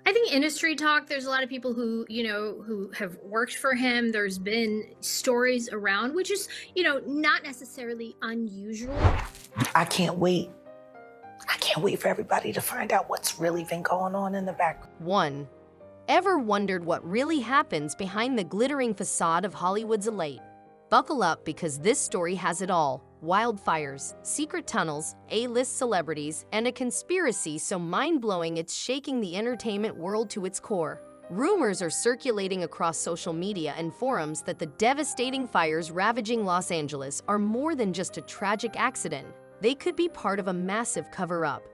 I think industry talk, there's a lot of people who, who have worked for him. There's been stories around, which is, not necessarily unusual. I can't wait. I can't wait for everybody to find out what's really been going on in the background. 1. Ever wondered what really happens behind the glittering facade of Hollywood's elite? Buckle up, because this story has it all. Wildfires, secret tunnels, A-list celebrities, and a conspiracy so mind-blowing it's shaking the entertainment world to its core. Rumors are circulating across social media and forums that the devastating fires ravaging Los Angeles are more than just a tragic accident. They could be part of a massive cover-up.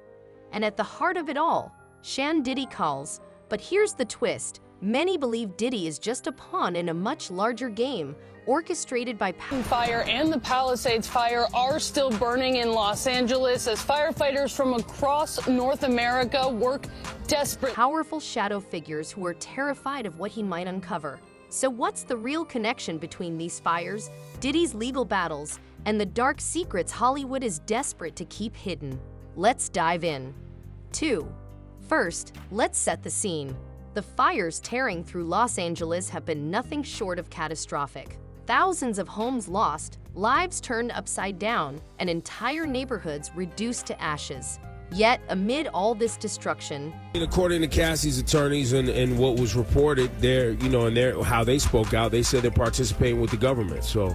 And at the heart of it all, Diddy calls. But here's the twist. Many believe Diddy is just a pawn in a much larger game, orchestrated by Fire and the Palisades fire are still burning in Los Angeles as firefighters from across North America work desperately. Powerful shadow figures who are terrified of what he might uncover. So what's the real connection between these fires, Diddy's legal battles, and the dark secrets Hollywood is desperate to keep hidden? Let's dive in. 2. First, let's set the scene. The fires tearing through Los Angeles have been nothing short of catastrophic. Thousands of homes lost, lives turned upside down, and entire neighborhoods reduced to ashes. Yet, amid all this destruction, according to Cassie's attorneys and what was reported there, and how they spoke out, they said they're participating with the government. So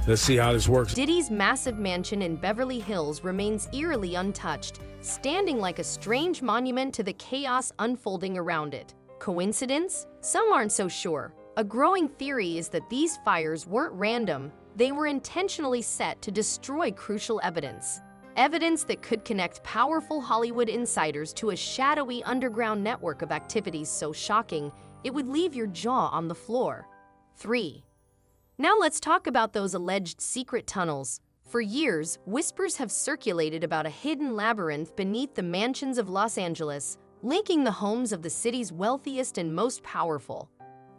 let's see how this works. Diddy's massive mansion in Beverly Hills remains eerily untouched, standing like a strange monument to the chaos unfolding around it. Coincidence? Some aren't so sure. A growing theory is that these fires weren't random. They were intentionally set to destroy crucial evidence. Evidence that could connect powerful Hollywood insiders to a shadowy underground network of activities so shocking, it would leave your jaw on the floor. 3. Now let's talk about those alleged secret tunnels. For years, whispers have circulated about a hidden labyrinth beneath the mansions of Los Angeles, linking the homes of the city's wealthiest and most powerful.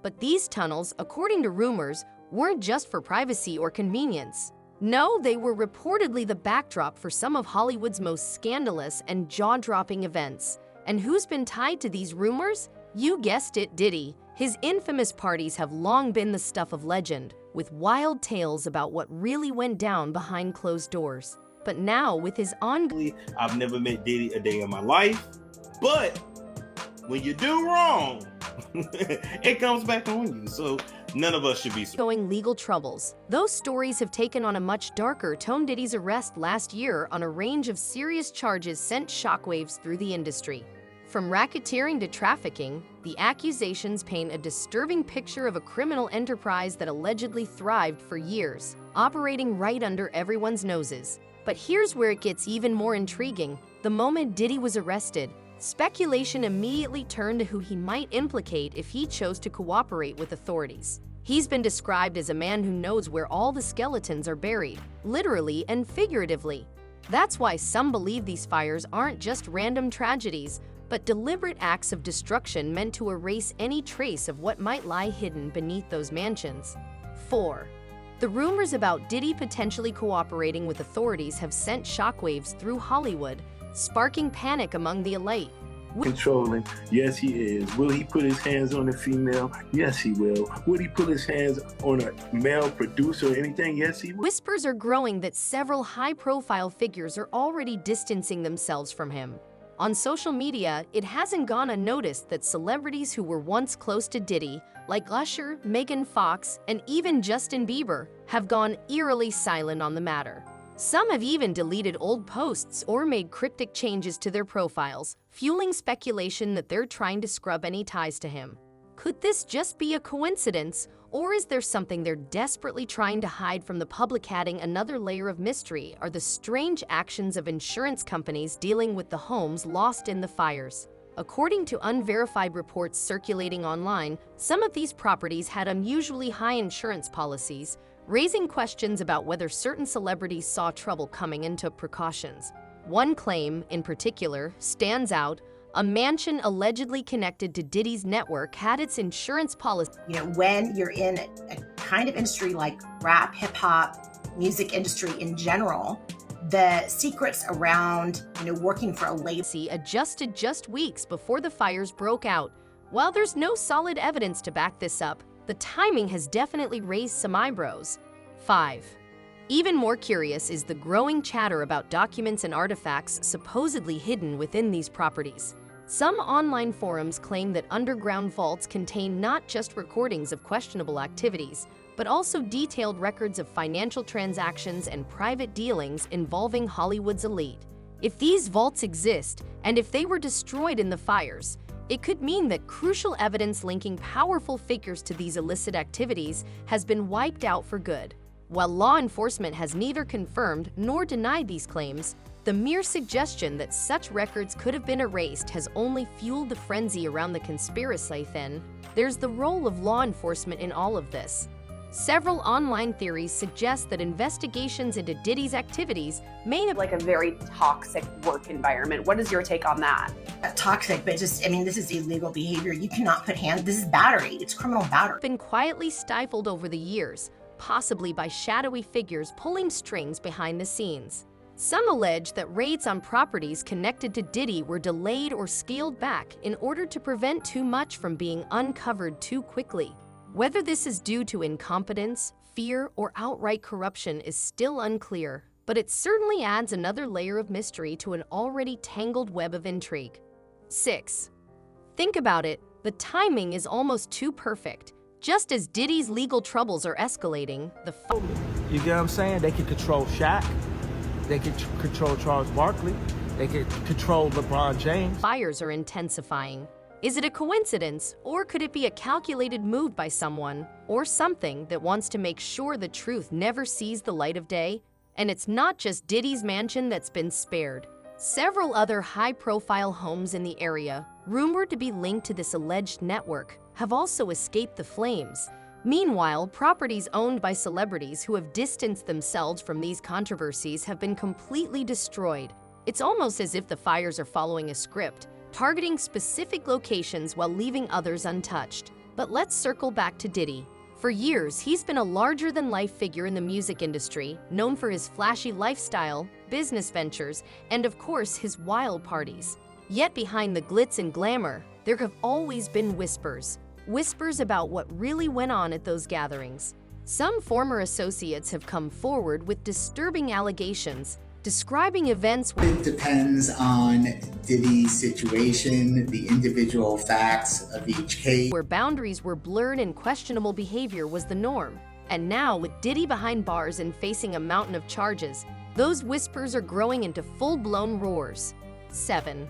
But these tunnels, according to rumors, weren't just for privacy or convenience. No, they were reportedly the backdrop for some of Hollywood's most scandalous and jaw-dropping events. And who's been tied to these rumors? You guessed it, Diddy. His infamous parties have long been the stuff of legend, with wild tales about what really went down behind closed doors. But now, with his ongoing... I've never met Diddy a day in my life, but when you do wrong, it comes back on you. So none of us should be going legal troubles. Those stories have taken on a much darker tone. Diddy's arrest last year on a range of serious charges sent shockwaves through the industry. From racketeering to trafficking, the accusations paint a disturbing picture of a criminal enterprise that allegedly thrived for years, operating right under everyone's noses. But here's where it gets even more intriguing. The moment Diddy was arrested, speculation immediately turned to who he might implicate if he chose to cooperate with authorities. He's been described as a man who knows where all the skeletons are buried, literally and figuratively. That's why some believe these fires aren't just random tragedies, but deliberate acts of destruction meant to erase any trace of what might lie hidden beneath those mansions. 4. The rumors about Diddy potentially cooperating with authorities have sent shockwaves through Hollywood, sparking panic among the elite. Controlling, yes he is. Will he put his hands on a female? Yes he will. Would he put his hands on a male producer or anything? Yes he will. Whispers are growing that several high-profile figures are already distancing themselves from him. On social media, it hasn't gone unnoticed that celebrities who were once close to Diddy, like Usher, Megan Fox, and even Justin Bieber, have gone eerily silent on the matter. Some have even deleted old posts or made cryptic changes to their profiles, fueling speculation that they're trying to scrub any ties to him. Could this just be a coincidence, or is there something they're desperately trying to hide from the public? Adding another layer of mystery are the strange actions of insurance companies dealing with the homes lost in the fires. According to unverified reports circulating online, some of these properties had unusually high insurance policies, raising questions about whether certain celebrities saw trouble coming and took precautions. One claim, in particular, stands out. A mansion allegedly connected to Diddy's network had its insurance policy. When you're in a kind of industry like rap, hip hop, music industry in general, the secrets around, working for a label. Adjusted just weeks before the fires broke out. While there's no solid evidence to back this up, the timing has definitely raised some eyebrows. 5. Even more curious is the growing chatter about documents and artifacts supposedly hidden within these properties. Some online forums claim that underground vaults contain not just recordings of questionable activities, but also detailed records of financial transactions and private dealings involving Hollywood's elite. If these vaults exist, and if they were destroyed in the fires, it could mean that crucial evidence linking powerful figures to these illicit activities has been wiped out for good. While law enforcement has neither confirmed nor denied these claims, the mere suggestion that such records could have been erased has only fueled the frenzy around the conspiracy. Then, there's the role of law enforcement in all of this. Several online theories suggest that investigations into Diddy's activities may have like a very toxic work environment. What is your take on that? Toxic, but this is illegal behavior. You cannot put hands, this is battery, it's criminal battery. Been quietly stifled over the years, possibly by shadowy figures pulling strings behind the scenes. Some allege that raids on properties connected to Diddy were delayed or scaled back in order to prevent too much from being uncovered too quickly. Whether this is due to incompetence, fear, or outright corruption is still unclear, but it certainly adds another layer of mystery to an already tangled web of intrigue. 6. Think about it, the timing is almost too perfect. Just as Diddy's legal troubles are escalating, You get what I'm saying? They can control Shaq. They can control Charles Barkley. They can control LeBron James. Fires are intensifying. Is it a coincidence, or could it be a calculated move by someone or something that wants to make sure the truth never sees the light of day? And it's not just Diddy's mansion that's been spared. Several other high-profile homes in the area, rumored to be linked to this alleged network, have also escaped the flames. Meanwhile, properties owned by celebrities who have distanced themselves from these controversies have been completely destroyed. It's almost as if the fires are following a script, targeting specific locations while leaving others untouched. But let's circle back to Diddy. For years, he's been a larger-than-life figure in the music industry, known for his flashy lifestyle, business ventures, and of course, his wild parties. Yet behind the glitz and glamour, there have always been whispers. Whispers about what really went on at those gatherings. Some former associates have come forward with disturbing allegations, describing events where it depends on Diddy's situation, the individual facts of each case, where boundaries were blurred and questionable behavior was the norm. And now, with Diddy behind bars and facing a mountain of charges, those whispers are growing into full-blown roars. 7.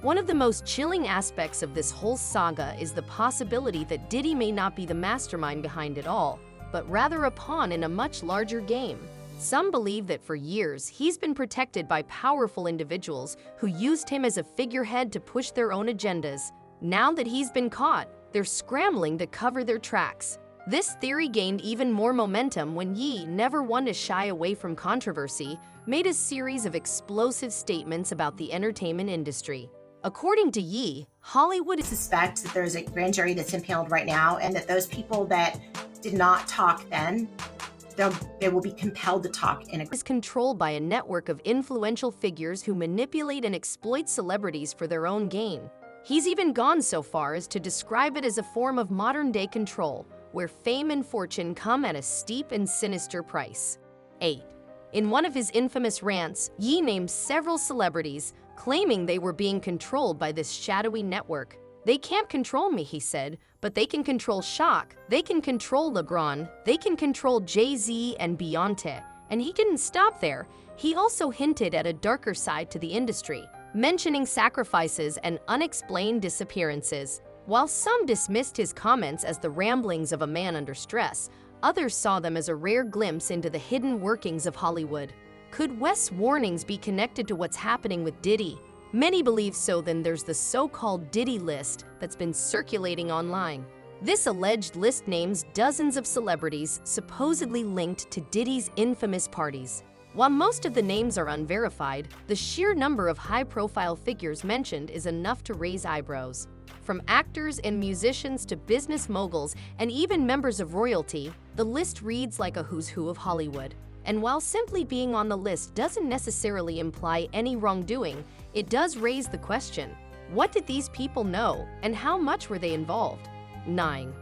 One of the most chilling aspects of this whole saga is the possibility that Diddy may not be the mastermind behind it all, but rather a pawn in a much larger game. Some believe that for years, he's been protected by powerful individuals who used him as a figurehead to push their own agendas. Now that he's been caught, they're scrambling to cover their tracks. This theory gained even more momentum when Ye, never one to shy away from controversy, made a series of explosive statements about the entertainment industry. According to Ye, Hollywood Suspect that there's a grand jury that's impaneled right now, and that those people that did not talk then, they will be compelled to talk in a is controlled by a network of influential figures who manipulate and exploit celebrities for their own gain. He's even gone so far as to describe it as a form of modern-day control, where fame and fortune come at a steep and sinister price. 8. In one of his infamous rants, Ye named several celebrities, claiming they were being controlled by this shadowy network. They can't control me, he said, but they can control Shaq, they can control LeBron, they can control Jay-Z and Beyonce. And he didn't stop there. He also hinted at a darker side to the industry, mentioning sacrifices and unexplained disappearances. While some dismissed his comments as the ramblings of a man under stress, others saw them as a rare glimpse into the hidden workings of Hollywood. Could West's warnings be connected to what's happening with Diddy? Many believe so. Then there's the so-called Diddy list that's been circulating online. This alleged list names dozens of celebrities supposedly linked to Diddy's infamous parties. While most of the names are unverified, the sheer number of high-profile figures mentioned is enough to raise eyebrows. From actors and musicians to business moguls and even members of royalty, the list reads like a who's who of Hollywood. And while simply being on the list doesn't necessarily imply any wrongdoing, it does raise the question, what did these people know, and how much were they involved? 9.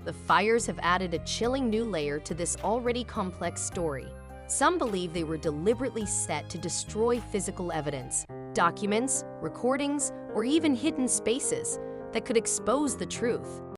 The fires have added a chilling new layer to this already complex story. Some believe they were deliberately set to destroy physical evidence, documents, recordings, or even hidden spaces that could expose the truth.